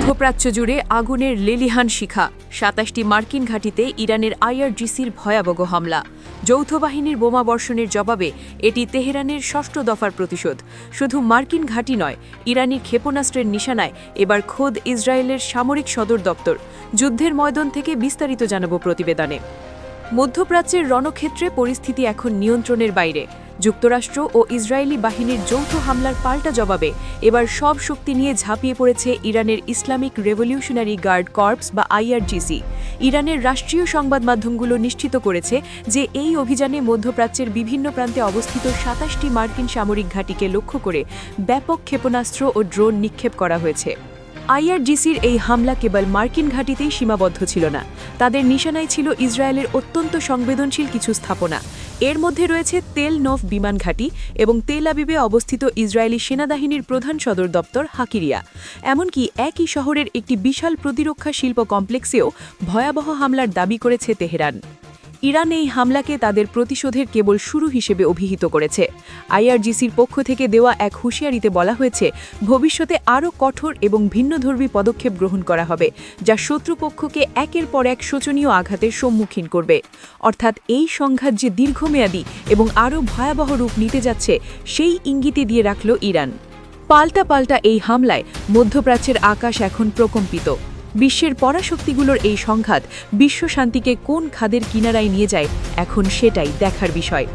মধ্যপ্রাচ্য জুড়ে আগুনের লেলিহান শিখা, ২৭টি মার্কিন ঘাঁটিতে ইরানের আইআরজিসির ভয়াবহ হামলা। যৌথ বাহিনীর বোমাবর্ষণের জবাবে এটি তেহরানের ষষ্ঠ দফার প্রতিশোধ। শুধু মার্কিন ঘাঁটি নয়, ইরানি ক্ষেপণাস্ত্রের নিশানায় এবার খোদ ইসরায়েলের সামরিক সদর দপ্তর। যুদ্ধের ময়দান থেকে বিস্তারিত জানাবো প্রতিবেদনে। মধ্যপ্রাচ্যের রণক্ষেত্রে পরিস্থিতি এখন নিয়ন্ত্রণের বাইরে। যুক্তরাষ্ট্র ও ইসরায়েলি বাহিনীর যৌথ হামলার পাল্টা জবাবে এবার সব শক্তি নিয়ে ঝাঁপিয়ে পড়েছে ইরানের ইসলামিক রেভলিউশনারি গার্ড কর্পস বা আইআরজিসি। ইরানের রাষ্ট্রীয় সংবাদ মাধ্যমগুলো নিশ্চিত করেছে যে এই অভিযানে মধ্যপ্রাচ্যের বিভিন্ন প্রান্তে অবস্থিত ২৭টি মার্কিন সামরিক ঘাঁটিকে লক্ষ্য করে ব্যাপক ক্ষেপণাস্ত্র ও ড্রোন নিক্ষেপ করা হয়েছে। আইআরজিসির এই হামলা কেবল মার্কিন ঘাঁটিতেই সীমাবদ্ধ ছিল না, তাদের নিশানায় ছিল ইসরায়েলের অত্যন্ত সংবেদনশীল কিছু স্থাপনা। এর মধ্যে রয়েছে তেল নভ বিমান ঘাঁটি এবং তেল আবিবে অবস্থিত ইসরায়েলি সেনাবাহিনীর প্রধান সদর দপ্তর হাকিরিয়া। এমনকি একই শহরের একটি বিশাল প্রতিরক্ষা শিল্প কমপ্লেক্সেও ভয়াবহ হামলার দাবি করেছে তেহরান। ইরান এই হামলাকে তাদের প্রতিশোধের কেবল শুরু হিসেবে অভিহিত করেছে। আইআরজিসির পক্ষ থেকে দেওয়া এক হুঁশিয়ারিতে বলা হয়েছে, ভবিষ্যতে আরও কঠোর এবং ভিন্নধর্মী পদক্ষেপ গ্রহণ করা হবে, যা শত্রুপক্ষকে একের পর এক শোচনীয় আঘাতের সম্মুখীন করবে। অর্থাৎ এই সংঘাত যে দীর্ঘমেয়াদী এবং আরও ভয়াবহ রূপ নিতে যাচ্ছে, সেই ইঙ্গিতে দিয়ে রাখল ইরান। পাল্টা এই হামলায় মধ্যপ্রাচ্যের আকাশ এখন প্রকম্পিত। বিশ্বের পরাশক্তিগুলোর এই সংঘাত বিশ্ব শান্তিকে কোন খাদের কিনারায় নিয়ে যায়, এখন সেটাই দেখার বিষয়।